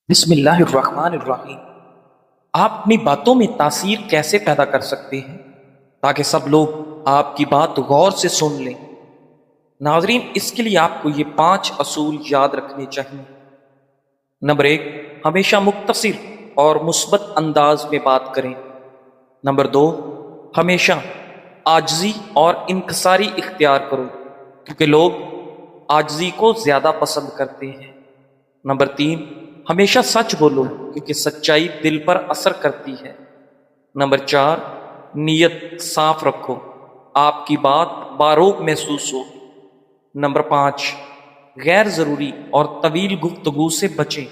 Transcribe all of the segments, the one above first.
بسم اللہ الرحمن الرحیم۔ آپ اپنی باتوں میں تاثیر کیسے پیدا کر سکتے ہیں تاکہ سب لوگ آپ کی بات غور سے سن لیں؟ ناظرین، اس کے لیے آپ کو یہ 5 اصول یاد رکھنے چاہیے۔ نمبر 1، ہمیشہ مختصر اور مثبت انداز میں بات کریں۔ نمبر 2، ہمیشہ عاجزی اور انکساری اختیار کرو کیونکہ لوگ عاجزی کو زیادہ پسند کرتے ہیں۔ نمبر 3، ہمیشہ سچ بولو کیونکہ سچائی دل پر اثر کرتی ہے۔ نمبر 4، نیت صاف رکھو، آپ کی بات باروک محسوس ہو۔ نمبر 5، غیر ضروری اور طویل گفتگو سے بچیں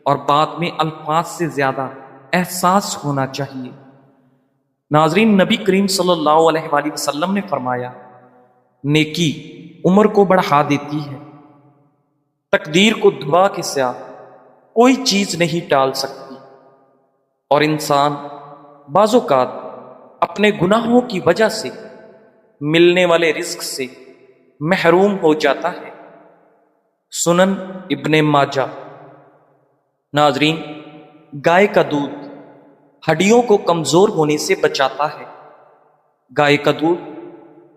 اور بات میں الفاظ سے زیادہ احساس ہونا چاہیے۔ ناظرین، نبی کریم صلی اللہ علیہ وآلہ وسلم نے فرمایا، نیکی عمر کو بڑھا دیتی ہے، تقدیر کو دعا کے سوا کوئی چیز نہیں ٹال سکتی، اور انسان بعض اوقات اپنے گناہوں کی وجہ سے ملنے والے رزق سے محروم ہو جاتا ہے۔ سنن ابن ماجہ۔ ناظرین، گائے کا دودھ ہڈیوں کو کمزور ہونے سے بچاتا ہے۔ گائے کا دودھ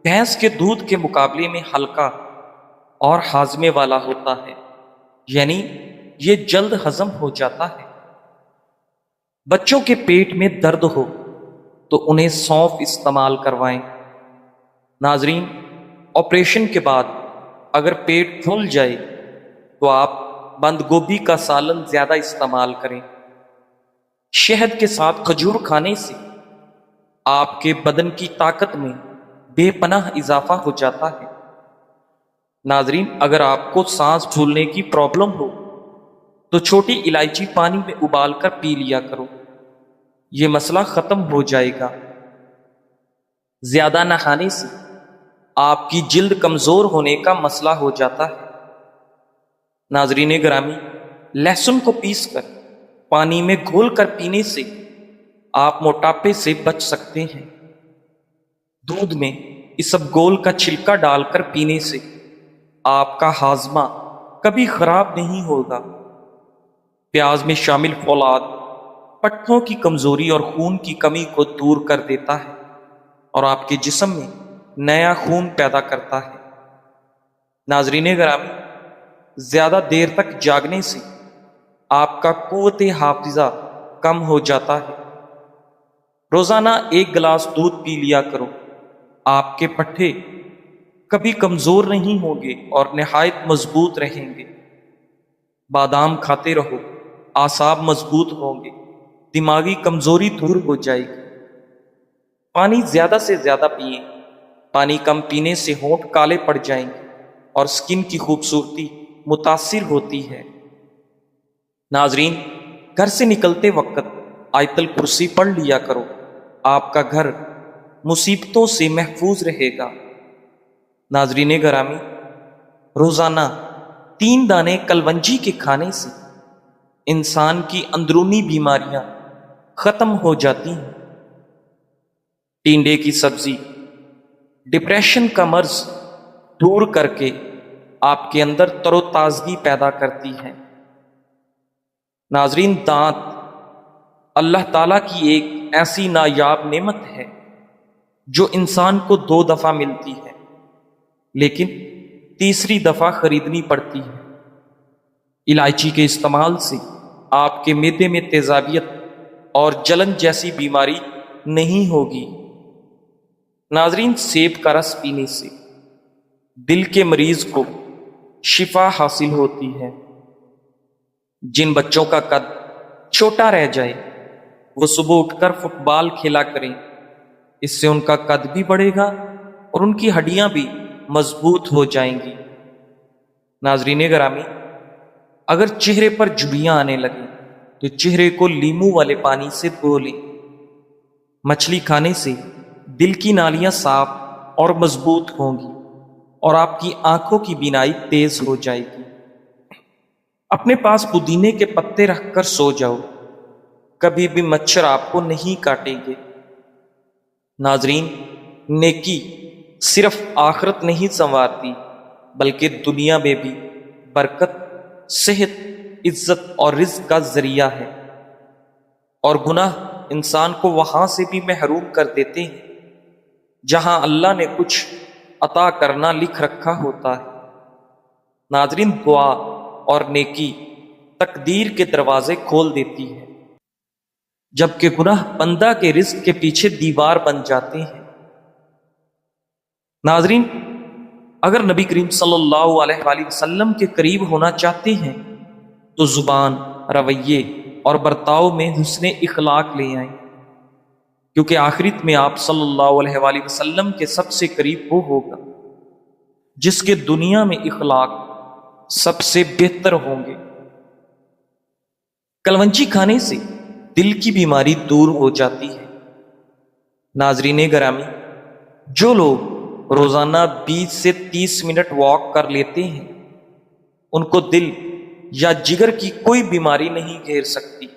بھینس کے دودھ کے مقابلے میں ہلکا اور ہاضمے والا ہوتا ہے، یعنی یہ جلد ہضم ہو جاتا ہے۔ بچوں کے پیٹ میں درد ہو تو انہیں سونف استعمال کروائیں۔ ناظرین، آپریشن کے بعد اگر پیٹ پھول جائے تو آپ بند گوبھی کا سالن زیادہ استعمال کریں۔ شہد کے ساتھ کھجور کھانے سے آپ کے بدن کی طاقت میں بے پناہ اضافہ ہو جاتا ہے۔ ناظرین، اگر آپ کو سانس پھولنے کی پرابلم ہو تو چھوٹی الائچی پانی میں ابال کر پی لیا کرو، یہ مسئلہ ختم ہو جائے گا۔ زیادہ نہانے سے آپ کی جلد کمزور ہونے کا مسئلہ ہو جاتا ہے۔ ناظرین گرامی، لہسن کو پیس کر پانی میں گھول کر پینے سے آپ موٹاپے سے بچ سکتے ہیں۔ دودھ میں اسبگول کا چھلکا ڈال کر پینے سے آپ کا ہاضمہ کبھی خراب نہیں ہوگا۔ پیاز میں شامل فولاد پٹھوں کی کمزوری اور خون کی کمی کو دور کر دیتا ہے اور آپ کے جسم میں نیا خون پیدا کرتا ہے۔ ناظرین گرامی، زیادہ دیر تک جاگنے سے آپ کا قوت حافظہ کم ہو جاتا ہے۔ روزانہ 1 گلاس دودھ پی لیا کرو، آپ کے پٹھے کبھی کمزور نہیں ہوں گے اور نہایت مضبوط رہیں گے۔ بادام کھاتے رہو، اعصاب مضبوط ہوں گے، دماغی کمزوری دور ہو جائے گی۔ پانی زیادہ سے زیادہ پئیں، پانی کم پینے سے ہونٹ کالے پڑ جائیں گے اور سکن کی خوبصورتی متاثر ہوتی ہے۔ ناظرین، گھر سے نکلتے وقت آیت الکرسی پڑھ لیا کرو، آپ کا گھر مصیبتوں سے محفوظ رہے گا۔ ناظرین گرامی، روزانہ 3 دانے کلونجی کے کھانے سے انسان کی اندرونی بیماریاں ختم ہو جاتی ہیں۔ ٹینڈے کی سبزی ڈپریشن کا مرض دور کر کے آپ کے اندر تر و تازگی پیدا کرتی ہے۔ ناظرین، دانت اللہ تعالیٰ کی ایک ایسی نایاب نعمت ہے جو انسان کو 2 دفعہ ملتی ہے لیکن تیسری دفعہ خریدنی پڑتی ہے۔ الائچی کے استعمال سے آپ کے معدے میں تیزابیت اور جلن جیسی بیماری نہیں ہوگی۔ ناظرین، سیب کا رس پینے سے دل کے مریض کو شفا حاصل ہوتی ہے۔ جن بچوں کا قد چھوٹا رہ جائے وہ صبح اٹھ کر فٹ بال کھیلا کریں، اس سے ان کا قد بھی بڑھے گا اور ان کی ہڈیاں بھی مضبوط ہو جائیں گی۔ ناظرین گرامی، اگر چہرے پر جھریاں آنے لگیں تو چہرے کو لیموں والے پانی سے دھو لیں۔ مچھلی کھانے سے دل کی نالیاں صاف اور مضبوط ہوں گی اور آپ کی آنکھوں کی بینائی تیز ہو جائے گی۔ اپنے پاس پودینے کے پتے رکھ کر سو جاؤ، کبھی بھی مچھر آپ کو نہیں کاٹیں گے۔ ناظرین، نیکی صرف آخرت نہیں سنوارتی بلکہ دنیا میں بھی برکت، صحت، عزت اور رزق کا ذریعہ ہے، اور گناہ انسان کو وہاں سے بھی محروم کر دیتے ہیں جہاں اللہ نے کچھ عطا کرنا لکھ رکھا ہوتا ہے۔ ناظرین، دعا اور نیکی تقدیر کے دروازے کھول دیتی ہے، جبکہ گناہ بندہ کے رزق کے پیچھے دیوار بن جاتے ہیں۔ ناظرین، اگر نبی کریم صلی اللہ علیہ وآلہ وسلم کے قریب ہونا چاہتے ہیں تو زبان، رویے اور برتاؤ میں حسن اخلاق لے آئیں، کیونکہ آخرت میں آپ صلی اللہ علیہ وآلہ وسلم کے سب سے قریب وہ ہوگا جس کے دنیا میں اخلاق سب سے بہتر ہوں گے۔ کلونجی کھانے سے دل کی بیماری دور ہو جاتی ہے۔ ناظرین گرامی، جو لوگ روزانہ 20 سے 30 منٹ واک کر لیتے ہیں ان کو دل یا جگر کی کوئی بیماری نہیں گھیر سکتی۔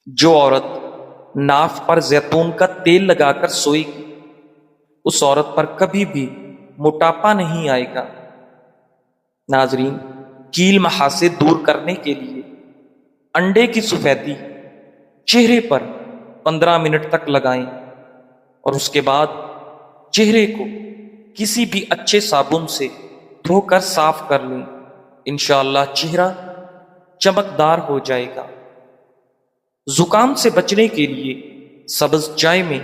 جو عورت ناف پر زیتون کا تیل لگا کر سوئے گی اس عورت پر کبھی بھی موٹاپا نہیں آئے گا۔ ناظرین، کیل محاسے دور کرنے کے لیے انڈے کی سفیدی چہرے پر 15 منٹ تک لگائیں اور اس کے بعد چہرے کو کسی بھی اچھے صابن سے دھو کر صاف کر لیں، انشاءاللہ چہرہ چمکدار ہو جائے گا۔ زکام سے بچنے کے لیے سبز چائے میں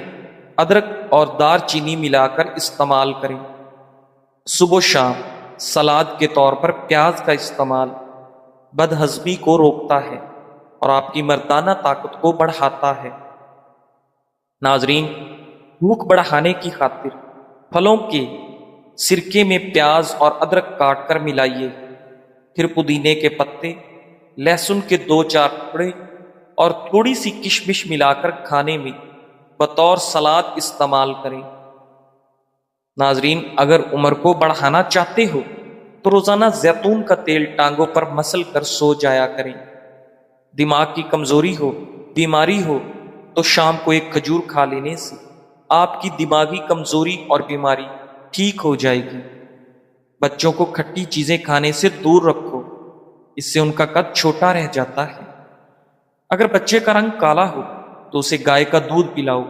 ادرک اور دار چینی ملا کر استعمال کریں۔ صبح و شام سلاد کے طور پر پیاز کا استعمال بدہضمی کو روکتا ہے اور آپ کی مردانہ طاقت کو بڑھاتا ہے۔ ناظرین، بھوک بڑھانے کی خاطر پھلوں کے سرکے میں پیاز اور ادرک کاٹ کر ملائیے، پھر پودینے کے پتے، لہسن کے 2-4 ٹکڑے اور تھوڑی سی کشمش ملا کر کھانے میں بطور سلاد استعمال کریں۔ ناظرین، اگر عمر کو بڑھانا چاہتے ہو تو روزانہ زیتون کا تیل ٹانگوں پر مسل کر سو جایا کریں۔ دماغ کی کمزوری ہو، بیماری ہو تو شام کو ایک کھجور کھا لینے سے آپ کی دماغی کمزوری اور بیماری ٹھیک ہو جائے گی۔ بچوں کو کھٹی چیزیں کھانے سے دور رکھو، اس سے ان کا قد چھوٹا رہ جاتا ہے۔ اگر بچے کا رنگ کالا ہو تو اسے گائے کا دودھ پلاؤ،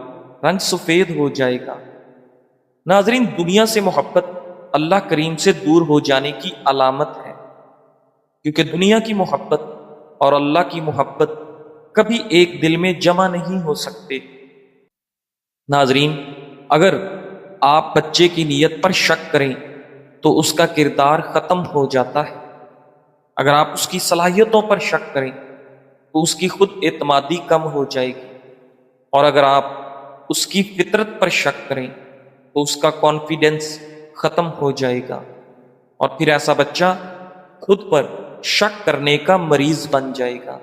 رنگ سفید ہو جائے گا۔ ناظرین، دنیا سے محبت اللہ کریم سے دور ہو جانے کی علامت ہے، کیونکہ دنیا کی محبت اور اللہ کی محبت کبھی ایک دل میں جمع نہیں ہو سکتے۔ ناظرین، اگر آپ بچے کی نیت پر شک کریں تو اس کا کردار ختم ہو جاتا ہے۔ اگر آپ اس کی صلاحیتوں پر شک کریں تو اس کی خود اعتمادی کم ہو جائے گی، اور اگر آپ اس کی فطرت پر شک کریں تو اس کا کانفیڈنس ختم ہو جائے گا، اور پھر ایسا بچہ خود پر شک کرنے کا مریض بن جائے گا۔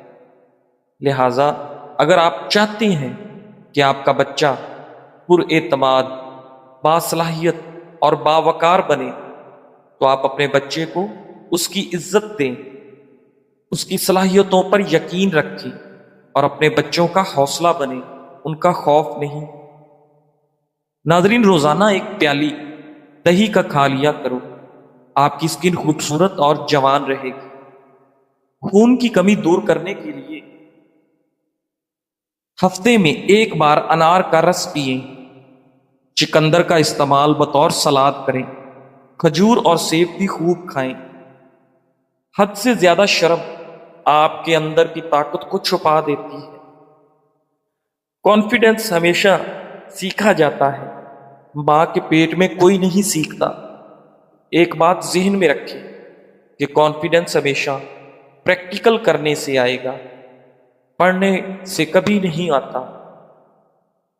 لہذا اگر آپ چاہتے ہیں کہ آپ کا بچہ پر اعتماد، باصلاحیت اور باوقار بنے تو آپ اپنے بچے کو اس کی عزت دیں، اس کی صلاحیتوں پر یقین رکھیں اور اپنے بچوں کا حوصلہ بنیں، ان کا خوف نہیں۔ ناظرین، روزانہ ایک پیالی دہی کا کھا لیا کرو، آپ کی اسکن خوبصورت اور جوان رہے گی۔ خون کی کمی دور کرنے کے لیے ہفتے میں ایک بار انار کا رس پئیں، چقندر کا استعمال بطور سلاد کریں، کھجور اور سیب بھی خوب کھائیں۔ حد سے زیادہ شرم آپ کے اندر کی طاقت کو چھپا دیتی ہے۔ کانفیڈنس ہمیشہ سیکھا جاتا ہے، ماں کے پیٹ میں کوئی نہیں سیکھتا۔ ایک بات ذہن میں رکھیں کہ کانفیڈنس ہمیشہ پریکٹیکل کرنے سے آئے گا، پڑھنے سے کبھی نہیں آتا۔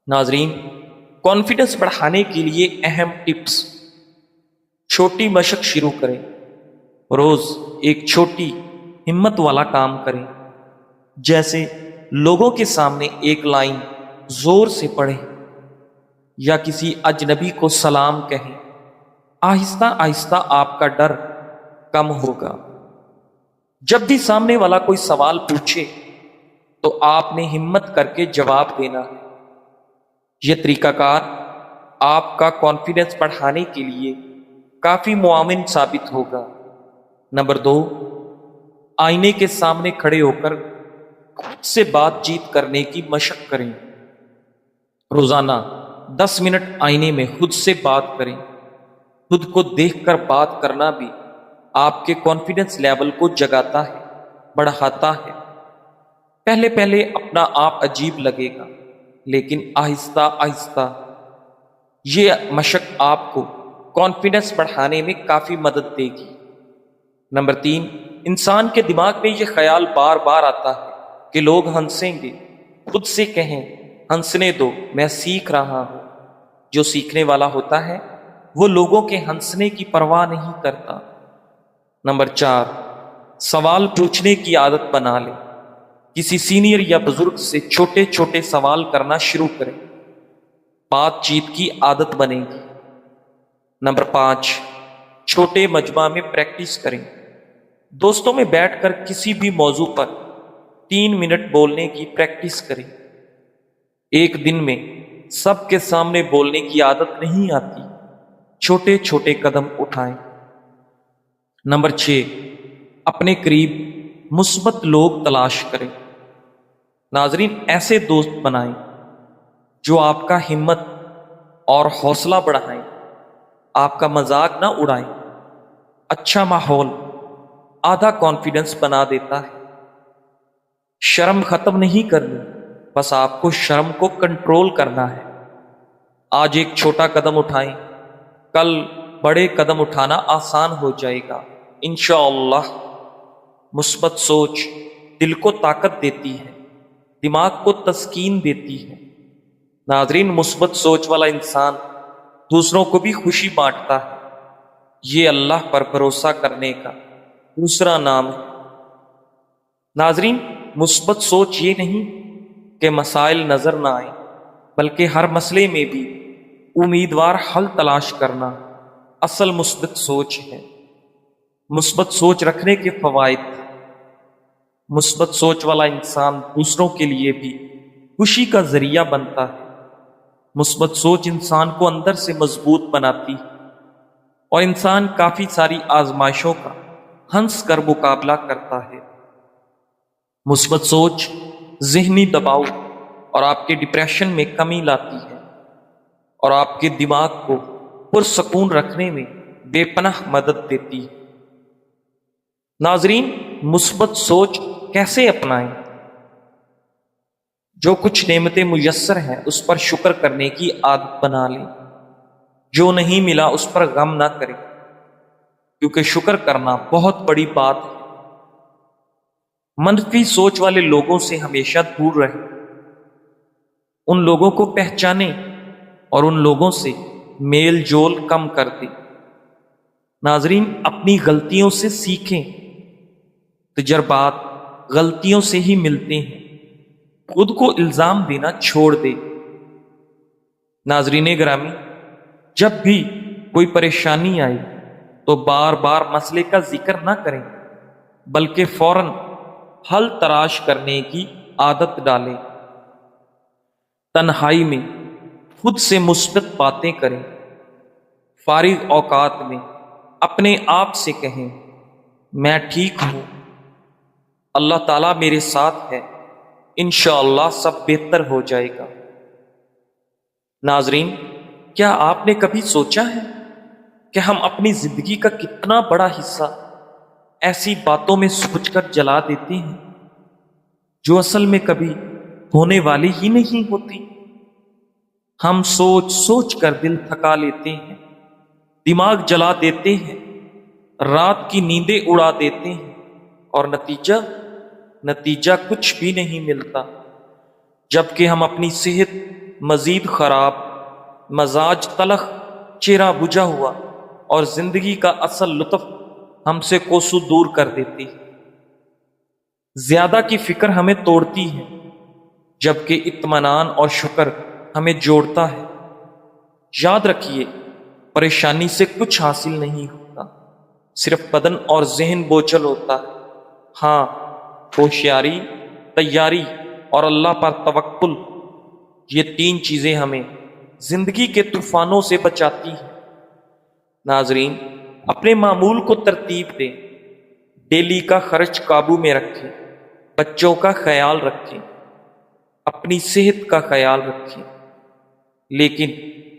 ناظرین، کانفیڈنس بڑھانے کے لیے اہم ٹپس: چھوٹی مشق شروع کریں، روز ایک چھوٹی ہمت والا کام کریں، جیسے لوگوں کے سامنے ایک لائن زور سے پڑھیں یا کسی اجنبی کو سلام کہیں۔ آہستہ آہستہ آپ کا ڈر کم ہوگا۔ جب بھی سامنے والا کوئی سوال پوچھے تو آپ نے ہمت کر کے جواب دینا ہے۔ یہ طریقہ کار آپ کا کانفیڈنس بڑھانے کے لیے کافی معاون ثابت ہوگا۔ نمبر 2، آئینے کے سامنے کھڑے ہو کر خود سے بات چیت کرنے کی مشق کریں۔ روزانہ 10 منٹ آئینے میں خود سے بات کریں۔ خود کو دیکھ کر بات کرنا بھی آپ کے کانفیڈنس لیول کو جگاتا ہے، بڑھاتا ہے۔ پہلے پہلے اپنا آپ عجیب لگے گا، لیکن آہستہ آہستہ یہ مشق آپ کو کانفیڈنس بڑھانے میں کافی مدد دے گی۔ نمبر 3، انسان کے دماغ میں یہ خیال بار بار آتا ہے کہ لوگ ہنسیں گے۔ خود سے کہیں، ہنسنے دو، میں سیکھ رہا ہوں۔ جو سیکھنے والا ہوتا ہے وہ لوگوں کے ہنسنے کی پرواہ نہیں کرتا۔ نمبر 4، سوال پوچھنے کی عادت بنا لیں۔ کسی سینئر یا بزرگ سے چھوٹے چھوٹے سوال کرنا شروع کریں، بات چیت کی عادت بنے گی۔ نمبر 5، چھوٹے مجمع میں پریکٹس کریں۔ دوستوں میں بیٹھ کر کسی بھی موضوع پر 3 منٹ بولنے کی پریکٹس کریں۔ ایک دن میں سب کے سامنے بولنے کی عادت نہیں آتی، چھوٹے چھوٹے قدم اٹھائیں۔ نمبر 6، اپنے قریب مثبت لوگ تلاش کریں۔ ناظرین، ایسے دوست بنائیں جو آپ کا ہمت اور حوصلہ بڑھائیں، آپ کا مذاق نہ اڑائیں۔ اچھا ماحول آدھا کانفیڈنس بنا دیتا ہے۔ شرم ختم نہیں کرنی، بس آپ کو شرم کو کنٹرول کرنا ہے۔ آج ایک چھوٹا قدم اٹھائیں، کل بڑے قدم اٹھانا آسان ہو جائے گا انشاءاللہ۔ مثبت سوچ دل کو طاقت دیتی ہے، دماغ کو تسکین دیتی ہے۔ ناظرین، مثبت سوچ والا انسان دوسروں کو بھی خوشی بانٹتا ہے۔ یہ اللہ پر بھروسہ کرنے کا دوسرا نام ہے۔ ناظرین، مثبت سوچ یہ نہیں کہ مسائل نظر نہ آئیں، بلکہ ہر مسئلے میں بھی امیدوار حل تلاش کرنا اصل مثبت سوچ ہے۔ مثبت سوچ رکھنے کے فوائد: مثبت سوچ والا انسان دوسروں کے لیے بھی خوشی کا ذریعہ بنتا ہے۔ مثبت سوچ انسان کو اندر سے مضبوط بناتی ہے اور انسان کافی ساری آزمائشوں کا ہنس کر مقابلہ کرتا ہے۔ مثبت سوچ ذہنی دباؤ اور آپ کے ڈپریشن میں کمی لاتی ہے اور آپ کے دماغ کو پرسکون رکھنے میں بے پناہ مدد دیتی ہے۔ ناظرین، مثبت سوچ کیسے اپنائیں؟ جو کچھ نعمتیں میسر ہیں اس پر شکر کرنے کی عادت بنا لیں۔ جو نہیں ملا اس پر غم نہ کریں، کیونکہ شکر کرنا بہت بڑی بات ہے۔ منفی سوچ والے لوگوں سے ہمیشہ دور رہیں۔ ان لوگوں کو پہچانیں اور ان لوگوں سے میل جول کم کر دیں۔ ناظرین، اپنی غلطیوں سے سیکھیں۔ تجربات غلطیوں سے ہی ملتے ہیں۔ خود کو الزام دینا چھوڑ دیں۔ ناظرین گرامی، جب بھی کوئی پریشانی آئے تو بار بار مسئلے کا ذکر نہ کریں، بلکہ فوراً حل تلاش کرنے کی عادت ڈالیں۔ تنہائی میں خود سے مثبت باتیں کریں۔ فارغ اوقات میں اپنے آپ سے کہیں، میں ٹھیک ہوں، اللہ تعالیٰ میرے ساتھ ہے، انشاءاللہ سب بہتر ہو جائے گا۔ ناظرین، کیا آپ نے کبھی سوچا ہے کہ ہم اپنی زندگی کا کتنا بڑا حصہ ایسی باتوں میں سوچ کر جلا دیتے ہیں جو اصل میں کبھی ہونے والی ہی نہیں ہوتی؟ ہم سوچ سوچ کر دل تھکا لیتے ہیں، دماغ جلا دیتے ہیں، رات کی نیندیں اڑا دیتے ہیں، اور نتیجہ کچھ بھی نہیں ملتا، جبکہ ہم اپنی صحت مزید خراب، مزاج تلخ، چہرہ بجھا ہوا اور زندگی کا اصل لطف ہم سے کوسوں دور کر دیتی ہے۔ زیادہ کی فکر ہمیں توڑتی ہے، جبکہ اطمینان اور شکر ہمیں جوڑتا ہے۔ یاد رکھیے، پریشانی سے کچھ حاصل نہیں ہوتا، صرف بدن اور ذہن بوجھل ہوتا ہے۔ ہاں، ہوشیاری، تیاری اور اللہ پر توکل، یہ 3 چیزیں ہمیں زندگی کے طوفانوں سے بچاتی ہیں۔ ناظرین، اپنے معمول کو ترتیب دیں، ڈیلی کا خرچ قابو میں رکھیں، بچوں کا خیال رکھیں، اپنی صحت کا خیال رکھیں، لیکن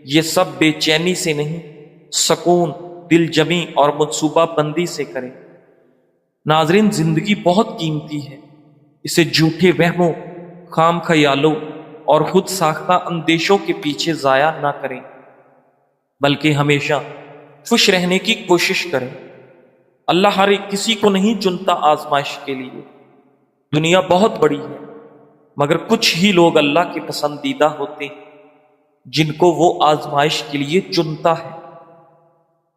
یہ سب بے چینی سے نہیں، سکون، دل جمی اور منصوبہ بندی سے کریں۔ ناظرین، زندگی بہت قیمتی ہے، اسے جھوٹے وہموں، خام خیالوں اور خود ساختہ اندیشوں کے پیچھے ضائع نہ کریں، بلکہ ہمیشہ خوش رہنے کی کوشش کریں۔ اللہ ہر ایک کسی کو نہیں چنتا آزمائش کے لیے۔ دنیا بہت بڑی ہے، مگر کچھ ہی لوگ اللہ کے پسندیدہ ہوتے ہیں جن کو وہ آزمائش کے لیے چنتا ہے،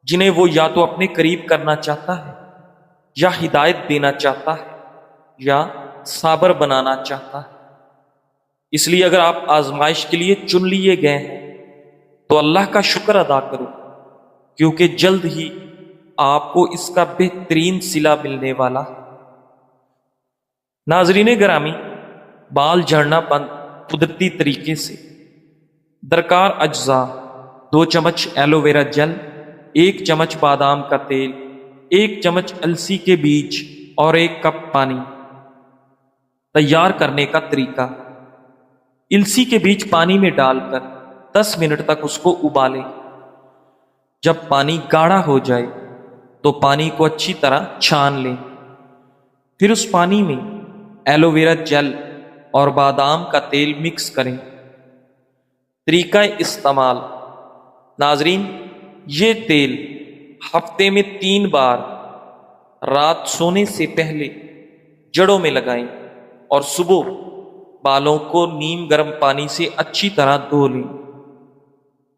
جنہیں وہ یا تو اپنے قریب کرنا چاہتا ہے، یا ہدایت دینا چاہتا ہے، یا صابر بنانا چاہتا ہے۔ اس لیے اگر آپ آزمائش کے لیے چن لیے گئے ہیں تو اللہ کا شکر ادا کرو، کیونکہ جلد ہی آپ کو اس کا بہترین صلہ ملنے والا ہے۔ ناظرین گرامی، بال جھڑنا بند قدرتی طریقے سے۔ درکار اجزاء: 2 چمچ ایلو ویرا جل، 1 چمچ بادام کا تیل، 1 چمچ السی کے بیج اور 1 کپ پانی۔ تیار کرنے کا طریقہ: السی کے بیج پانی میں ڈال کر 10 منٹ تک اس کو ابالیں۔ جب پانی گاڑھا ہو جائے تو پانی کو اچھی طرح چھان لیں، پھر اس پانی میں ایلو ویرا جل اور بادام کا تیل مکس کریں۔ طریقہ استعمال: ناظرین، یہ تیل ہفتے میں 3 بار رات سونے سے پہلے جڑوں میں لگائیں اور صبح بالوں کو نیم گرم پانی سے اچھی طرح دھو لیں۔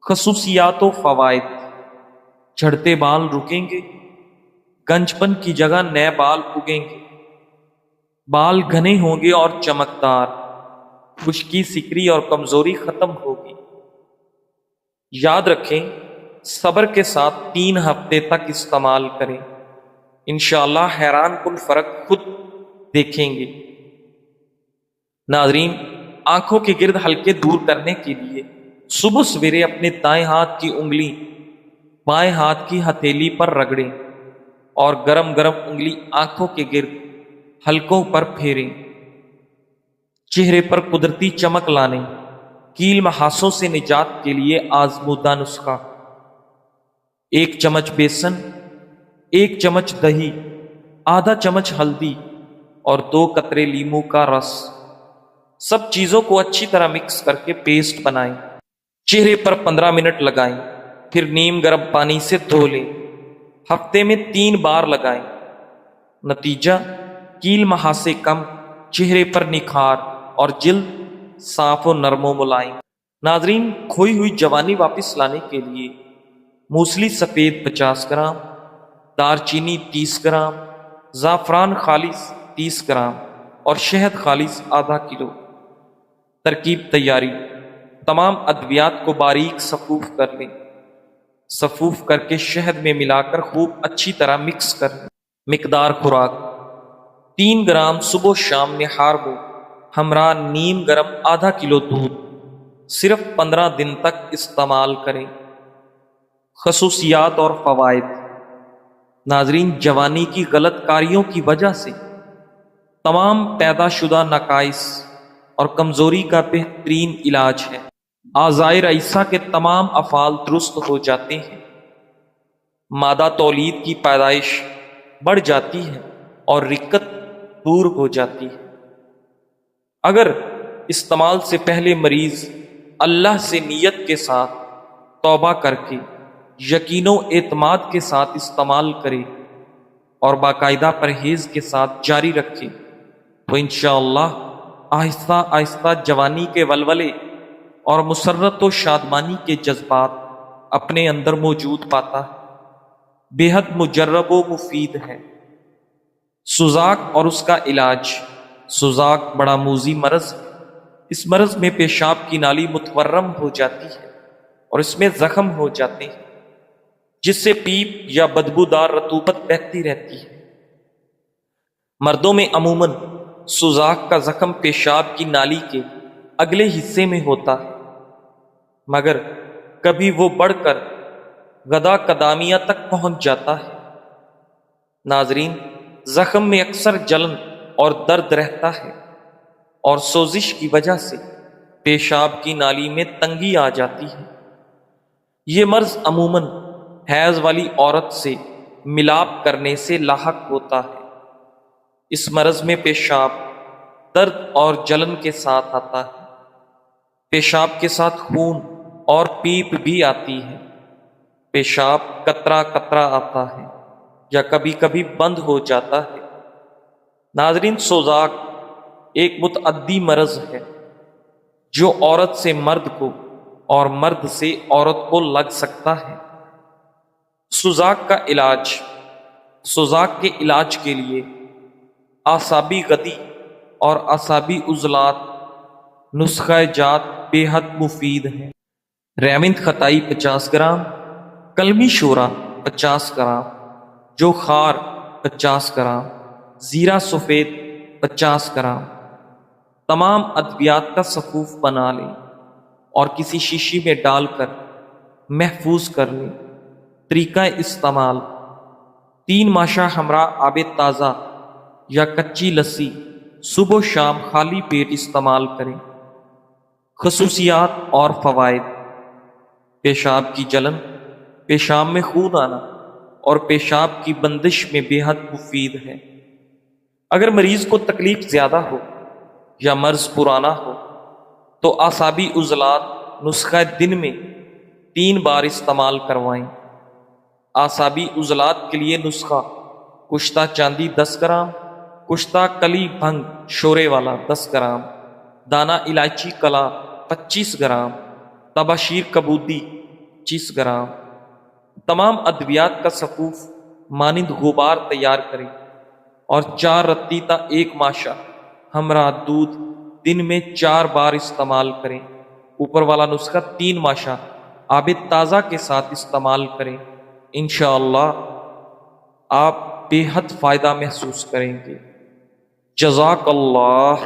خصوصیات و فوائد: جھڑتے بال رکیں گے، گنج پن کی جگہ نئے بال اگیں گے، بال گھنے ہوں گے اور چمکدار، خشکی، سکری اور کمزوری ختم ہوگی۔ یاد رکھیں، صبر کے ساتھ 3 ہفتے تک استعمال کریں، انشاءاللہ حیران کن فرق خود دیکھیں گے۔ ناظرین، آنکھوں کے گرد حلقے دور کرنے کے لیے صبح سویرے اپنے دائیں ہاتھ کی انگلی بائیں ہاتھ کی ہتھیلی پر رگڑیں اور گرم گرم انگلی آنکھوں کے گرد حلقوں پر پھیریں۔ چہرے پر قدرتی چمک لانے، کیل محاسوں سے نجات کے لیے آزمودہ نسخہ: 1 چمچ بیسن، 1 چمچ دہی، آدھا چمچ ہلدی اور 2 قطرے لیموں کا رس۔ سب چیزوں کو اچھی طرح مکس کر کے پیسٹ بنائیں۔ چہرے پر 15 منٹ لگائیں، پھر نیم گرم پانی سے دھو لیں۔ ہفتے میں 3 بار لگائیں۔ نتیجہ: کیل محاسے کم، چہرے پر نکھار اور جلد صاف و نرم و ملائم۔ ناظرین، کھوئی ہوئی جوانی واپس لانے کے لیے موسلی سفید 50 گرام، دار چینی 30 گرام، زعفران خالص 30 گرام اور شہد خالص آدھا کلو۔ ترکیب تیاری: تمام ادویات کو باریک صفوف کر لیں، صفوف کر کے شہد میں ملا کر خوب اچھی طرح مکس کر لیں۔ مقدار خوراک: 3 گرام صبح و شام نہار ہو، ہمراہ نیم گرم آدھا کلو دودھ۔ صرف 15 دن تک استعمال کریں۔ خصوصیات اور فوائد: ناظرین، جوانی کی غلط کاریوں کی وجہ سے تمام پیدا شدہ نقائص اور کمزوری کا بہترین علاج ہے۔ اعضائے رئیسہ کے تمام افعال درست ہو جاتے ہیں، مادہ تولید کی پیدائش بڑھ جاتی ہے اور رکت دور ہو جاتی ہے۔ اگر استعمال سے پہلے مریض اللہ سے نیت کے ساتھ توبہ کر کے یقین و اعتماد کے ساتھ استعمال کرے اور باقاعدہ پرہیز کے ساتھ جاری رکھے تو انشاءاللہ آہستہ آہستہ جوانی کے ولولے اور مسرت و شادمانی کے جذبات اپنے اندر موجود پاتا ہے۔ بے حد مجرب و مفید ہے۔ سوزاک اور اس کا علاج: سوزاک بڑا موذی مرض ہے۔ اس مرض میں پیشاب کی نالی متورم ہو جاتی ہے اور اس میں زخم ہو جاتے ہیں، جس سے پیپ یا بدبودار رطوبت بہتی رہتی ہے۔ مردوں میں عموماً سوزاک کا زخم پیشاب کی نالی کے اگلے حصے میں ہوتا ہے، مگر کبھی وہ بڑھ کر غدہ قدامیہ تک پہنچ جاتا ہے۔ ناظرین، زخم میں اکثر جلن اور درد رہتا ہے، اور سوزش کی وجہ سے پیشاب کی نالی میں تنگی آ جاتی ہے۔ یہ مرض عموماً حیض والی عورت سے ملاپ کرنے سے لاحق ہوتا ہے۔ اس مرض میں پیشاب درد اور جلن کے ساتھ آتا ہے۔ پیشاب کے ساتھ خون اور پیپ بھی آتی ہے۔ پیشاب قطرہ قطرہ آتا ہے یا کبھی کبھی بند ہو جاتا ہے۔ ناظرین، سوزاک ایک متعدی مرض ہے جو عورت سے مرد کو اور مرد سے عورت کو لگ سکتا ہے۔ سوزاک کا علاج: سوزاک کے علاج کے لیے اعصابی غدی اور اعصابی عضلات نسخہ جات بے حد مفید ہیں۔ ریوند خطائی 50 گرام، کلمی شورا 50 گرام، جو خار 50 گرام، زیرہ سفید 50 گرام۔ تمام ادویات کا صفوف بنا لیں اور کسی شیشی میں ڈال کر محفوظ کر لیں۔ طریقہ استعمال: 3 ماشا ہمراہ آب تازہ یا کچی لسی صبح و شام خالی پیٹ استعمال کریں۔ خصوصیات اور فوائد: پیشاب کی جلن، پیشاب میں خون آنا اور پیشاب کی بندش میں بے حد مفید ہے۔ اگر مریض کو تکلیف زیادہ ہو یا مرض پرانا ہو تو اعصابی عضلات نسخہ دن میں 3 بار استعمال کروائیں۔ اعصابی عضلات کے لیے نسخہ: کشتہ چاندی 10 گرام، کشتہ کلی بھنگ شورے والا 10 گرام، دانہ الائچی کلا 25 گرام، تباشیر کبودی 25 گرام۔ تمام ادویات کا صفوف مانند غبار تیار کریں اور 4 رتی تا 1 ماشا ہمراہ دودھ دن میں 4 بار استعمال کریں۔ اوپر والا نسخہ 3 ماشا آب تازہ کے ساتھ استعمال کریں۔ انشاءاللہ آپ بے حد فائدہ محسوس کریں گے۔ جزاک اللہ۔